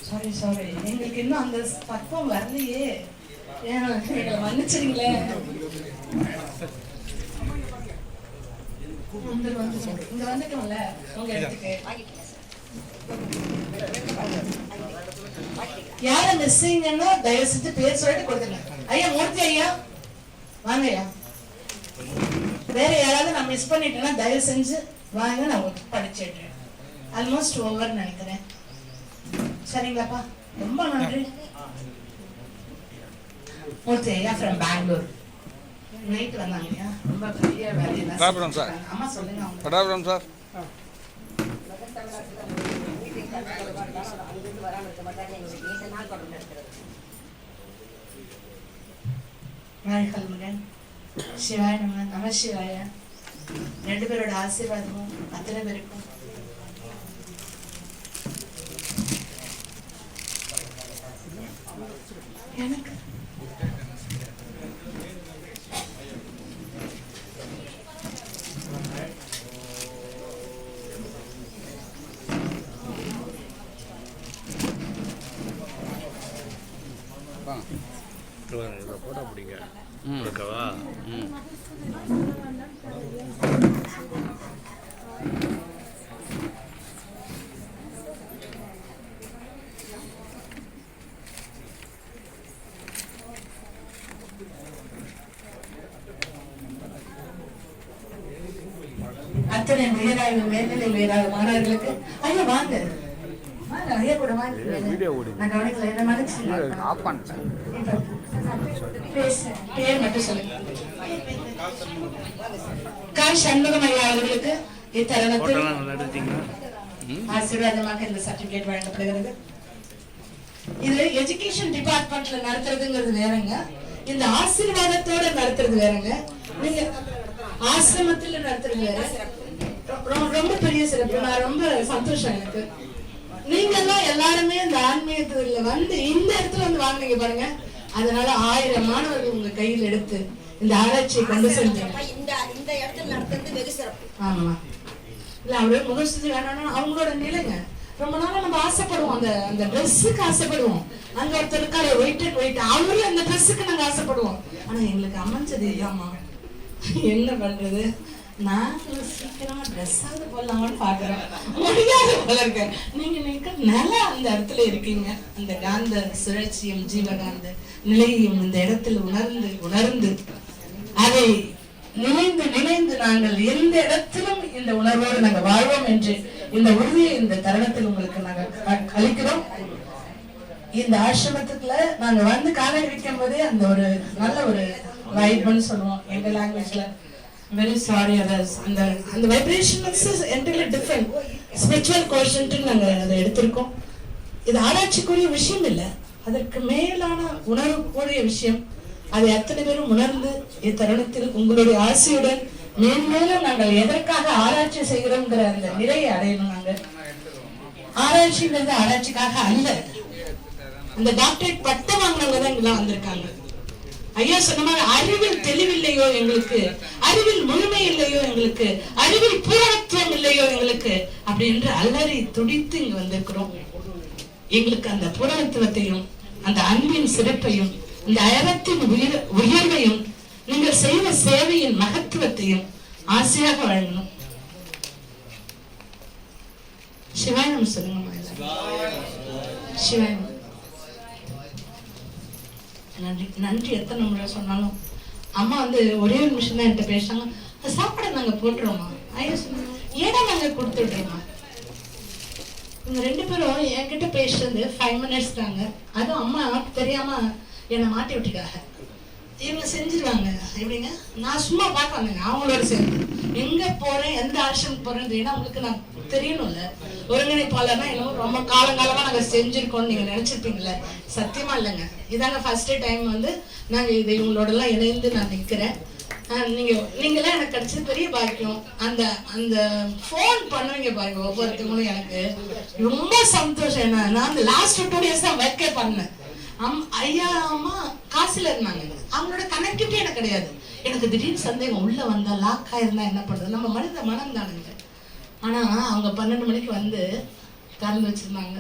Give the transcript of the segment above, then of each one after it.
Sorry எங்களுக்கு இன்னும் அந்த பக்குவம் வரலையே. எங்களை மன்னிச்சிருங்களேன். இங்க வந்துட்டோம்ல உங்க இடத்துக்கு. யார மிஸ்ஸிங்கன்னா தயவு செஞ்சு பேர் சொல்லிட்டு கொடுத்துருங்க. ஐயா மூர்த்தி ஐயா வாங்க ஐயா. வேற யாராவது நான் மிஸ் பண்ணிட்டேன்னா தயவு செஞ்சு வாங்க, நான் உங்களுக்கு படிச்சுட்டேன். ஆல்மோஸ்ட் ஓவர் நினைக்கிறேன். சரிங்களாப்பா, ரொம்ப நன்றி. மூர்த்தி ஐயா ஃப்ரம் பெங்களூர் நைட் வந்தாங்க. ரொம்ப பெரிய வேலையெல்லாம் சார். அம்மா சொல்லுங்க அவங்க சார். சிவாய நம நம சிவாய. ரெண்டு பேரோட ஆசீர்வாதமும் அத்தனை பேருக்கும். எனக்கு போட்டா பிடிங்க இருக்கவா. அத்தனை உயராய்வு மேல்நிலை உயராய்வு மாணவர்களுக்கு ஐயா வாங்க ஐயா கூட நான் கவனிக்கல. என்ன மனசு பேர் மட்டும் சொல்லுங்க. கா சண்முகம் ஐயா அவர்களுக்கு இத்தருணத்தில் ஆசீர்வாதமாக இந்த சர்டிபிகேட் வழங்கப்படுகிறது. இது எஜுகேஷன் டிபார்ட்மெண்ட்ல நடத்துறதுங்கிறது வேறங்க, இந்த ஆசீர்வாதத்தோட நடத்துறது வேறங்க. நீங்க ஆசிரமத்துல நடத்துறது வேற. ரொம்ப பெரிய சிறப்பு. நான் ரொம்ப சந்தோஷம் எனக்கு. நீங்க எல்லாம் எல்லாருமே இந்த ஆன்மீகத்துல வந்து இந்த இடத்துல வந்து வாங்கினீங்க பாருங்க. அதனால 1000 மாணவர்கள் உங்க கையில் எடுத்து இந்த ஆராய்ச்சியை கொண்டு செஞ்சீங்க. இந்த இடத்துல நடத்துறது வெகு சிறப்பு. ஆமா இல்ல அவரு முகஸ்துதி வேணும்னா அவங்களோட நிலைங்க. ரொம்ப நாளா நம்ம ஆசைப்படுவோம், அந்த ட்ரெஸ்ஸுக்கு ஆசைப்படுவோம். அங்க ஒருத்தர் இருக்காரு ஒயிட் அவரு அந்த ட்ரெஸ்ஸுக்கு நாங்க ஆசைப்படுவோம். ஆனா எங்களுக்கு அமைஞ்சது ஆமா என்ன பண்றது, நான் சீக்கிரமா ட்ரெஸ்ஸாவது போடலாமான்னு பாக்குறேன். முடியாது போல இருக்க. நீங்க நல்லா அந்த இடத்துல இருக்கீங்க. அந்த காந்த சுழற்சியும் ஜீவகாந்த நிலையையும் இந்த இடத்துல உணர்ந்து அதை நினைந்து நாங்கள் எந்த இடத்திலும் இந்த உணர்வோடு நாங்கள் வாழ்வோம் என்று இந்த உறுதியை இந்த தருணத்தில் உங்களுக்கு நாங்கள் அளிக்கிறோம். இந்த ஆசிரமத்துக்குள்ள நாங்க வந்து காலை வைக்கும் போதே அந்த ஒரு நல்ல ஒரு வைப்னு சொல்லுவோம் எங்க லாங்குவேஜ்ல. Very sorry others. அந்த vibration is entirely different. Spiritual quotient நாங்க அதை எடுத்திருக்கோம். இது ஆராய்ச்சிக்குரிய விஷயம் இல்ல, அதற்கு மேலான உணர்வுக்குரிய விஷயம். அதை அத்தனை பேரும் உணர்ந்து இத்தருணத்தில் உங்களுடைய ஆசையுடன் மேன்மேலும் நாங்கள் எதற்காக ஆராய்ச்சி செய்கிறோம்ங்கிற அந்த நிலையை அடையணும். நாங்க ஆராய்ச்சிங்கிறது ஆராய்ச்சிக்காக அல்ல. அந்த டாக்டரேட் பட்டம் வாங்கினவங்க தான் இங்கெல்லாம் வந்திருக்காங்க. ஐயா சொன்ன மாதிரி அறிவில் தெளிவில்லையோ எங்களுக்கு, அறிவில் முழுமை இல்லையோ எங்களுக்கு, அறிவில் பூரணத்துவம் இல்லையோ எங்களுக்கு அப்படின்னு அலறி துடித்து இங்க வந்திருக்கிறோம். எங்களுக்கு அந்த பூரணத்துவத்தையும் அந்த அன்பின் சிறப்பையும் இந்த அயரத்தின் உயர்வையும் நீங்கள் செய்த சேவையின் மகத்துவத்தையும் ஆசையாக வழங்கணும். சிவாயம் சொல்லுங்க. சிவாயம் நன்றி நன்றி. எத்தனை முறை சொன்னாலும் அம்மா வந்து ஒரே ஒரு நிமிஷம் தான் என்கிட்ட பேசுறாங்க. சாப்பாடை நாங்க போட்டுறோமா? ஐயா சொன்னாங்க ஏடா நாங்க கொடுத்துடுறோமா? இவங்க 2 பேரும் என்கிட்ட பேசுறது 5 minutes தாங்க. அதுவும் அம்மா தெரியாம என்னை மாட்டி விட்டுக்காக. இவங்க செஞ்சிருவாங்க எப்படிங்க, நான் சும்மா பார்க்க வந்தேங்க அவங்களோட சேர்ந்து. எங்க போறேன் எந்த ஆசிரமம் போறேன்னு ஏன்னா உங்களுக்கு நான் தெரியணும்ல. ஒருங்கிணைப்பாளர்னா என்னமோ ரொம்ப காலங்காலமா நாங்க செஞ்சிருக்கோம்னு நீங்க நினைச்சிருப்பீங்கல்ல. சத்தியமா இல்லைங்க. இதாங்க ஃபர்ஸ்ட் டைம் வந்து நாங்க இதை இவங்களோட எல்லாம் இணைந்து நான் நிக்கிறேன். நீங்களாம் எனக்கு கிடைச்சது பெரிய பாக்கியம். அந்த அந்த போன் பண்ணுவீங்க பாருங்க ஒவ்வொருத்தவங்களும், எனக்கு ரொம்ப சந்தோஷம். என்ன நான் அந்த லாஸ்ட் 2 days தான் ஒர்க்கே பண்ணேன். ஐயா அம்மா காசுல இருந்தாங்க, அவங்களோட கனெக்டிவிட்டி எனக்கு கிடையாது. எனக்கு திடீர்னு சந்தேகம் உள்ள வந்தா லாக் ஆயிருந்தா என்ன பண்றது, நம்ம மனித மனம் தானுங்க. ஆனா அவங்க 12 மணிக்கு வந்து திறந்து வச்சிருந்தாங்க.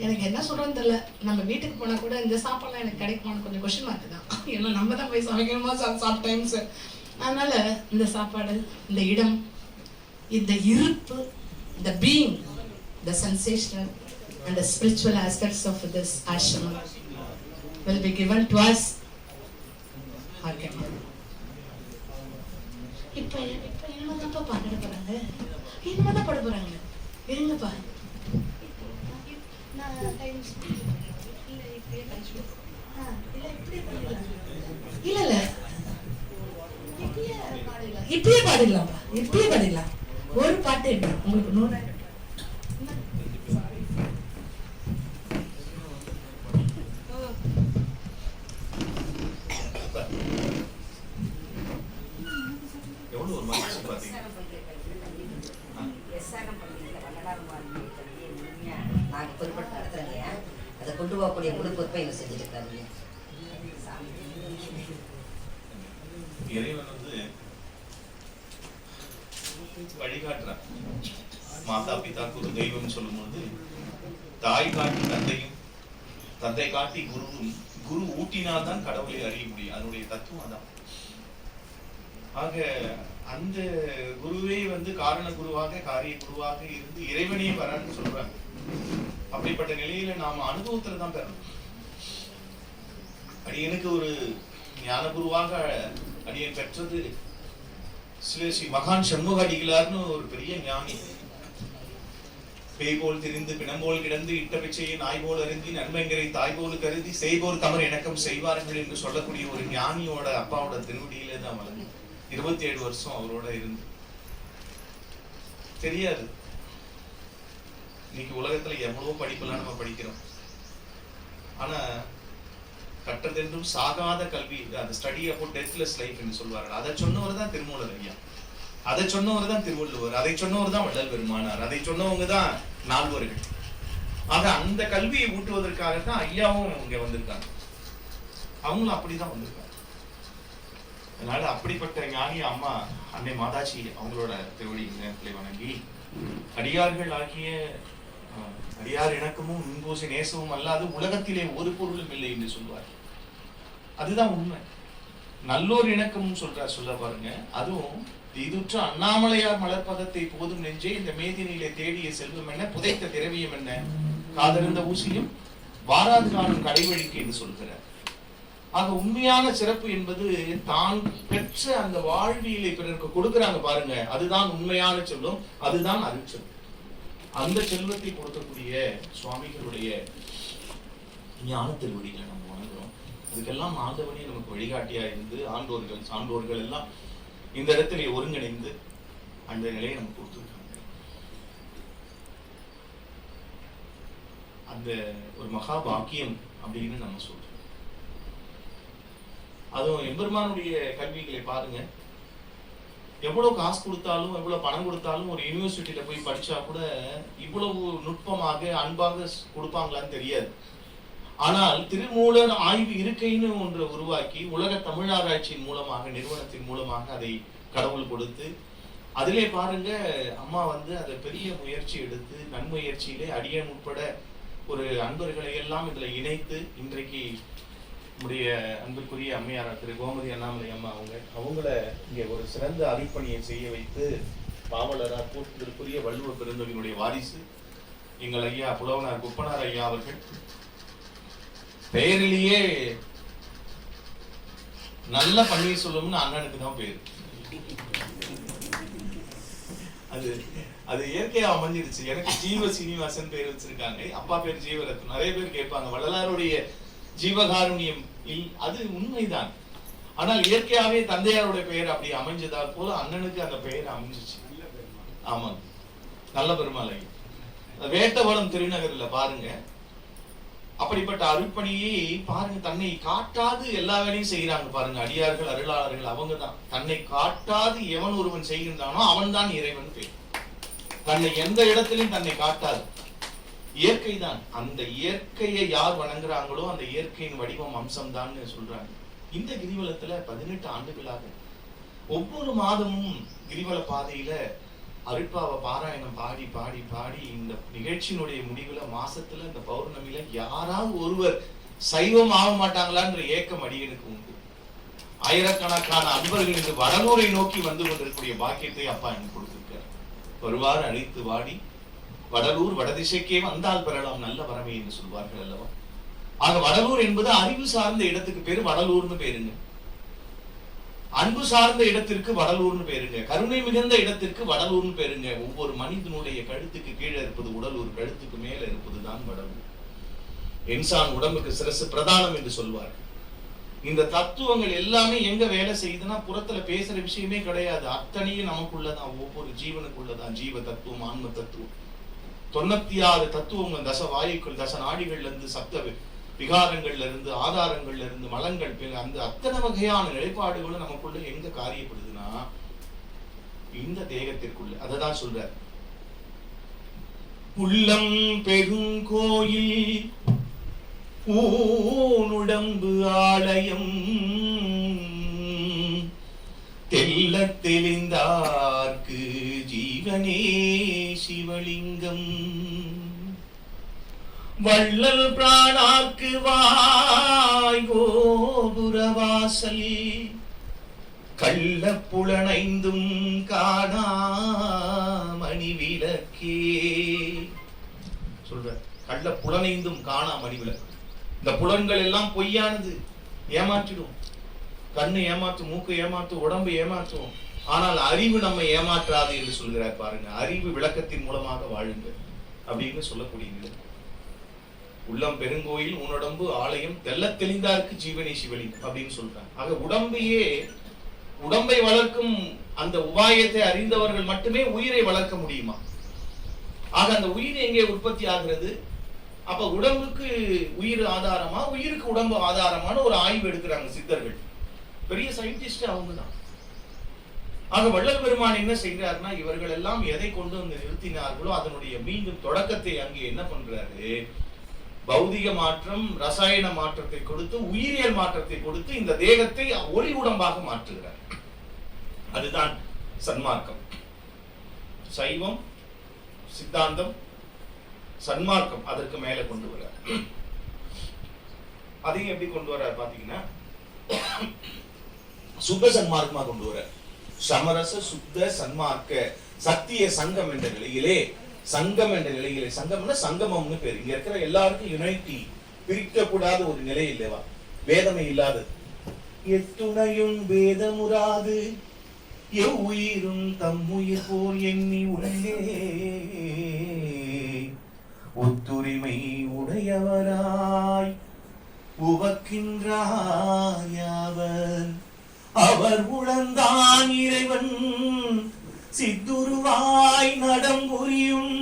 எனக்கு என்ன சொல்றேன்னு தெரியல. நம்ம வீட்டுக்கு போனா கூட இந்த சாப்பாடுலாம் எனக்கு கிடைக்குமான்னு கொஞ்சம் கொஸ்டின் மார்க் தான். ஏன்னா நம்ம தான் போய் சமைக்கணுமா சம்டைம்ஸ். அதனால இந்த சாப்பாடு, இந்த இடம், இந்த இருப்பு, the being, the sensational and the spiritual aspects of this ashram will be given to us. Okay. இப்போ என்னதான் பாட போறாங்க, என்னதான் பாட போறாங்க, இருங்கப்பா. இல்ல இப்பயே பாடிடலாம்ப்பா, இப்பயே பாடிடலாம். ஒரு பாட்டு என்ன உங்களுக்கு 100 அதை கொண்டு போகக்கூடிய முழு பொறுப்பை இவங்க செஞ்சுட்டு இருக்காங்க. இறைவன் வந்து வழிகாட்டுறான். மாதா பிதா குரு தெய்வம் சொல்லும்போது தாய் காட்டி தந்தையும், தந்தை காட்டி குருவும், குரு ஊட்டினால்தான் கடவுளை அறிய முடியும். அதனுடைய தத்துவம் தான். ஆக அந்த குருவே வந்து காரண குருவாக, காரிய குருவாக இருந்து இறைவனே வரான்னு சொல்றாங்க. அப்படிப்பட்ட நிலையில நாம அனுபவத்துல தான் பெறணும். அடியனுக்கு ஒரு ஞான குருவாக அடியன் பெற்றது ஸ்ரீ மகான் சண்முக அடிகளார்னு ஒரு பெரிய ஞானி. பேய் போல் திரிந்து பிணம்போல் கிடந்து இட்ட பிச்சையை நாய் போல் அருந்தி நன்மைங்கரை தாய் போல் கருதி செய்போர் தமர் இணக்கம் செய்வார்கள் என்று சொல்லக்கூடிய ஒரு ஞானியோட அப்பாவோட திருவடியிலே தான் வளர்ந்து 27 வருஷம் அவரோட இருந்து தெரியாது. இன்னைக்கு உலகத்துல எவ்வளவோ படிப்பெல்லாம் நம்ம படிக்கிறோம். ஆனா கற்றதென்றும் சாகாத கல்வி, அந்த ஸ்டடி அப்போ டெத்லெஸ் லைஃப் என்று சொல்வார்கள். அதை சொன்னவர் தான் திருமூலர் ஐயா, அதை சொன்னவர் தான் திருவள்ளுவர், அதை சொன்னவர் தான் வள்ளல் பெருமானார், அதை சொன்னவங்க தான் நால்வர்கள். ஆக அந்த கல்வியை ஊட்டுவதற்காகத்தான் ஐயாவும் இங்க வந்திருக்காங்க. அவங்களும் அப்படிதான் வந்திருக்காங்க. அதனால அப்படிப்பட்ட ஞானி அம்மா அன்னை மாதாஜி அவங்களோட திருவடி நேரத்திலே வணங்கி, அடியார்கள் ஆகிய அடியார் இணக்கமும் முன்பூசி நேசமும் அல்லாது உலகத்திலே ஒரு பொருளும் இல்லை என்று சொல்வார். அதுதான் உண்மை. நல்லோர் இணக்கமும் சொல்ல பாருங்க. அதுவும் இதுற்ற அண்ணாமலையார் மலர்பதத்தை போதும் நெஞ்சே இந்த மேதினிலே தேடிய செல்வம் என்ன, புதைத்த திரவியம் என்ன, காதறிந்த ஊசியும் வாராது காணும் கடைவழிக்கு என்று சொல்கிறார். ஆக உண்மையான சிறப்பு என்பது தான் பெற்ற அந்த வாழ்வியலை பிறருக்கு கொடுக்கிறாங்க பாருங்க, அதுதான் உண்மையான செல்வம், அதுதான் அருட்செல்வம். அந்த செல்வத்தை கொடுக்கக்கூடிய சுவாமிகளுடைய ஞான திருவடிகளை நம்ம வணங்குறோம். அதுக்கெல்லாம் ஆண்டவனே நமக்கு வழிகாட்டியா இருந்து ஆண்டோர்கள் சான்றோர்கள் எல்லாம் இந்த இடத்துல ஒருங்கிணைந்து அந்த நிலையை நமக்கு கொடுத்துருக்காங்க. அந்த ஒரு மகா பாக்கியம் அப்படின்னு நம்ம சொல்றோம். அதுவும் எம்பெருமானுடைய கல்விகளை பாருங்க, எவ்வளவு காசு கொடுத்தாலும் எவ்வளவு பணம் கொடுத்தாலும் ஒரு யூனிவர்சிட்டியில போய் படிச்சா கூட இவ்வளவு நுட்பமாக அன்பாக கொடுப்பாங்களான்னு தெரியாது. ஆனால் திருமூலர் ஆய்வு இருக்கைன்னு ஒன்று உருவாக்கி உலக தமிழாராய்ச்சியின் மூலமாக, நிறுவனத்தின் மூலமாக அதை கடவுள் கொடுத்து, அதிலே பாருங்க அம்மா வந்து அதை பெரிய முயற்சி எடுத்து நன்முயற்சியிலே அடியன் உட்பட ஒரு அன்பர்களை எல்லாம் இதுல இணைத்து இன்றைக்கு நம்முடைய அன்புக்குரிய அம்மையார் திரு கோமதி அண்ணாமலை அம்மா அவங்கள இங்கே ஒரு சிறந்த அடிப்பணியை செய்ய வைத்து பாவலரார் போற்றுதற்குரிய வள்ளுவ பெருந்தொகையினுடைய வாரிசு எங்கள் ஐயா புலவனார் குப்பனார் ஐயா அவர்கள் பெயரிலேயே நல்ல பன்னீர்செல்வம்னு அண்ணனுக்கு தான் பேரு. அது இயற்கையா அமைஞ்சிருச்சு. எனக்கு ஜீவ சீனிவாசன் பேர் வச்சிருக்காங்க, அப்பா பேர் ஜீவரத்னம். நிறைய பேர் கேட்பாங்க வள்ளலாருடைய ஜீவகாருண்யம், அது உண்மைதான். ஆனால் இயற்கையாவே தந்தையாருடைய பெயர் அப்படி அமைஞ்சதால் போல அண்ணனுக்கு அந்த பெயர் அமைஞ்சிச்சு. ஆமாங்க, நல்ல பெருமாளை வேட்டவளம் திருநகர்ல பாருங்க, அப்படிப்பட்ட அருட்பணியை பாருங்க. தன்னை காட்டாது எல்லா வேலையும் செய்யறாங்க பாருங்க அடியார்கள் அருளாளர்கள். அவங்க தான் தன்னை காட்டாது எவன் ஒருவன் செய்கின்றானோ அவன் தான் இறைவன் பேர். தன்னை எந்த இடத்திலையும் தன்னை காட்டாது, இயற்கை தான். அந்த இயற்கையை யார் வணங்குறாங்களோ அந்த இயற்கையின் வடிவம் அம்சம் தான் சொல்றாங்க. இந்த கிரிவலத்துல 18 ஆண்டுகளாக ஒவ்வொரு மாதமும் கிரிவல பாதையில அருட்பாவை பாராயணம் பாடி பாடி பாடி இந்த நிகழ்ச்சியினுடைய முடிவுல மாசத்துல இந்த பௌர்ணமியில யாராவது ஒருவர் சைவம் ஆக மாட்டாங்களான்ற ஏக்கம் அடியனுக்கு உண்டு. ஆயிரக்கணக்கான அன்பர்கள் இந்த வடலூரை நோக்கி வந்து கொண்டிருக்கூடிய பாக்கியத்தை அப்பா எனக்கு கொடுத்திருக்கார். வருவார் அழைத்து வாடி வடலூர் வடதிசைக்கே வந்தால் பெறலாம் நல்ல வரமே என்று சொல்வார்கள் அல்லவா. ஆக வடலூர் என்பது அறிவு சார்ந்த இடத்துக்கு பேரு வடலூர்னு பேருங்க. அன்பு சார்ந்த இடத்திற்கு வடலூர்னு பேருங்க. கருணை மிகுந்த இடத்திற்கு வடலூர்னு பேருங்க. ஒவ்வொரு மனிதனுடைய கழுத்துக்கு கீழே இருப்பது உடலூர், கழுத்துக்கு மேல இருப்பதுதான் வடலூர். இன்சான் உடம்புக்கு சிரசு பிரதானம் என்று சொல்வார்கள். இந்த தத்துவங்கள் எல்லாமே எங்க வேலை செய்யுதுன்னா புறத்துல பேசுற விஷயமே கிடையாது. அத்தனையும் நமக்குள்ளதான், ஒவ்வொரு ஜீவனுக்குள்ளதான். ஜீவ தத்துவம், ஆன்ம தத்துவம், 96 தத்துவங்கள் தச வாயுக்கள், தச நாடிகள்ல இருந்து, சப்த விகாரங்கள்ல இருந்து, ஆதாரங்கள்ல இருந்து, மலங்கள், அந்த அத்தனை வகையான நிலைப்பாடுகளும் நமக்குள்ள எங்க காரியப்படுதுன்னா இந்த தேகத்திற்குள்ள. அததான் சொல்ற உள்ளம் பெருங்கோயில் ஊனுடம்பு ஆலயம் தெல்ல தெளிந்தார்க்கு ஜீவனே சிவலிங்கம் வள்ளல் பிராணார்க்கு வாய் கோபுரவாசல் கள்ள புலனைந்தும் காணா மணி விளக்கே சொல்ற. கள்ள புலனைந்தும் காணா மணி விளக்கு. இந்த புலன்கள் எல்லாம் பொய்யானது, ஏமாற்றிடும். கண்ணு ஏமாற்றும், மூக்கு ஏமாற்றும், உடம்பு ஏமாற்றும். ஆனால் அறிவு நம்மை ஏமாற்றாது என்று சொல்கிறார் பாருங்க. அறிவு விளக்கத்தின் மூலமாக வாழுங்க அப்படின்னு சொல்லக்கூடியது. உள்ளம் பெருங்கோயில் உன்னுடம்பு ஆலயம் தெல்ல தெளிந்தார்க்கு ஜீவனே சிவலிங்கம் அப்படின்னு சொல்றாங்க. ஆக உடம்பை வளர்க்கும் அந்த உபாயத்தை அறிந்தவர்கள் மட்டுமே உயிரை வளர்க்க முடியுமா? ஆக அந்த உயிர் எங்கே உற்பத்தி ஆகிறது? அப்ப உடம்புக்கு உயிர் ஆதாரமா, உயிருக்கு உடம்பு ஆதாரமான ஒரு ஆய்வு எடுக்கிறாங்க சித்தர்கள். பெரிய சயின்டிஸ்ட் அவங்க தான். ஆக வள்ளல் பெருமான் என்ன செய்கிறார்னா, இவர்கள் எல்லாம் எதை கொண்டு வந்து நிறுத்தினார்களோ அதனுடைய மீண்டும் தொடக்கத்தை அங்கே என்ன பண்றாரு, பௌதிக மாற்றம், ரசாயன மாற்றத்தை கொடுத்து, உயிரியல் மாற்றத்தை கொடுத்து இந்த தேகத்தை ஒளி உடம்பாக மாற்றுகிறார். அதுதான் சன்மார்க்கம். சைவம், சித்தாந்தம், சன்மார்க்கம் அதற்கு மேல கொண்டு வர. அதையும் எப்படி கொண்டு வர பாத்தீங்கன்னா சுத்த சன்மார்க்கமா கொண்டு வர. சமரச சுத்த சன்மார்க்க சத்திய சங்கம் என்ற நிலையிலே, சங்கம் என்ற நிலையிலே, சங்கம்னா சங்கமம்னு பேர். இங்க இருக்கிற எல்லாருக்கும் யுனைட்டி, பிரிக்க கூடாத ஒரு நிலை இல்லவா, வேதமே இல்லாதது. எத்துணையும் வேதமுறாது எவ்வுயிரும் தம்முயிர் போல் எண்ணி உள்ளே ஒத்துரிமை உடையவராய் உவக்கின்றாயவர் அவர் உளந்தான் இறைவன் சித்துருவாய் நடம்புரியும்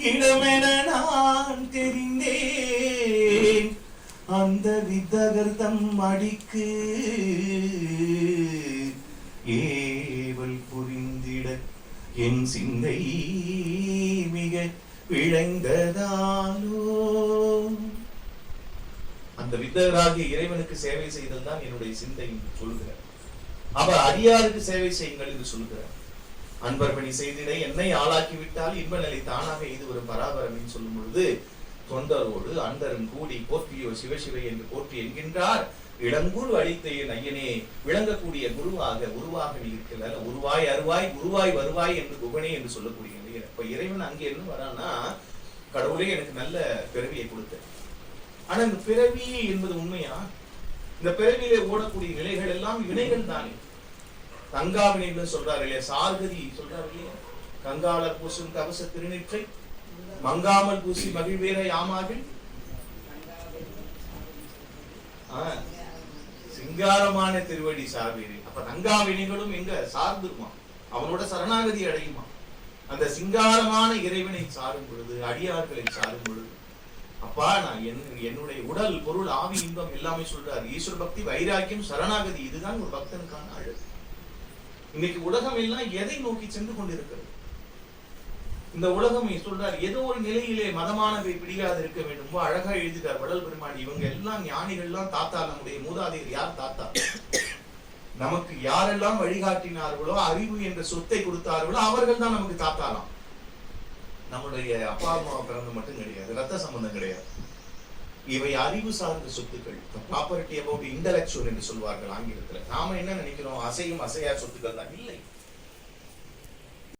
இடமென நான் தெரிந்தேன் அந்த வித்தகர்தம் அடிக்கு ஏவல் புரிந்திட என் சிந்தை மிக விளைந்ததாலோ. அந்த வித்தகராகிய இறைவனுக்கு சேவை செய்தல் தான் என்னுடைய சிந்தை சொல்கிறார். அவர் அடியாருக்கு சேவை செய்யுங்கள் என்று சொல்கிறார். அன்பர் பணி செய்திட என்னை ஆளாக்கிவிட்டால் இன்ப நிலை தானாக இது ஒரு பராபரம் சொல்லும் பொழுது, தொண்டரோடு அண்டரும் கூடி போற்றியோ சிவசிவை என்று போற்றி என்கின்றார். இளங்குரு அளித்த என் ஐயனே, விளங்கக்கூடிய குருவாக உருவாக நீ இருக்கிற உருவாய் அருவாய் குருவாய் வருவாய் என்று குகனே என்று சொல்லக்கூடிய. இப்ப இறைவன் அங்கே என்ன வரான்னா, கடவுளே எனக்கு நல்ல பிறவியை கொடுத்த. ஆனா இந்த பிறவி என்பது உண்மையா? இந்த பிறவியிலே ஓடக்கூடிய நிலைகள் எல்லாம் வினைகள் தானே. கங்கா வினைகள் சொல்றாரு இல்லையா, சார்கதி சொல்றாரு இல்லையா, கங்காளர் பூசும் கவச திருநீற்றை மங்காமல் பூசி மகிழ்வேற யாமாவில் சிங்காரமான திருவடி சார்வீரே. அப்ப கங்கா வினைகளும் எங்க சார்ந்துருமா, அவனோட சரணாகதி அடையுமா. அந்த சிங்காரமான இறைவனை சாரும் பொழுது, அடியார்களை சாரும் பொழுது, அப்பா நான் என்னுடைய உடல் பொருள் ஆவி இன்பம் எல்லாமே சொல்றாரு. ஈஸ்வர பக்தி, வைராக்கியம், சரணாகதி, இதுதான் ஒரு பக்தனுக்கான அழகு. இன்னைக்கு உலகம் எல்லாம் எதை நோக்கி சென்று கொண்டிருக்கிறது? இந்த உலகம் சொல்றார் ஏதோ ஒரு நிலையிலே மதமானவை பிடிக்காது இருக்க வேண்டும். அழகா எழுதிட்டார் வள்ளல் பெருமான். இவங்க எல்லாம் ஞானிகள் எல்லாம் தாத்தா, நம்முடைய மூதாதையர் யார் தாத்தா? நமக்கு யாரெல்லாம் வழிகாட்டினார்களோ, அறிவு என்ற சொத்தை கொடுத்தார்களோ அவர்கள் தான் நமக்கு தாத்தாலாம். நம்முடைய அப்பா அம்மா பிறந்து மட்டும் கிடையாது, ரத்த சம்பந்தம் கிடையாது. இவை அறிவு சார்ந்த சொத்துக்கள். ப்ராப்பர்ட்டி அபவுட் இன்டெலெக்சுவல் என்று சொல்வார்கள் ஆங்கிலத்தில். நாம என்ன நினைக்கிறோம், அசையும் அசையா சொத்துக்கள் தான். இல்லை,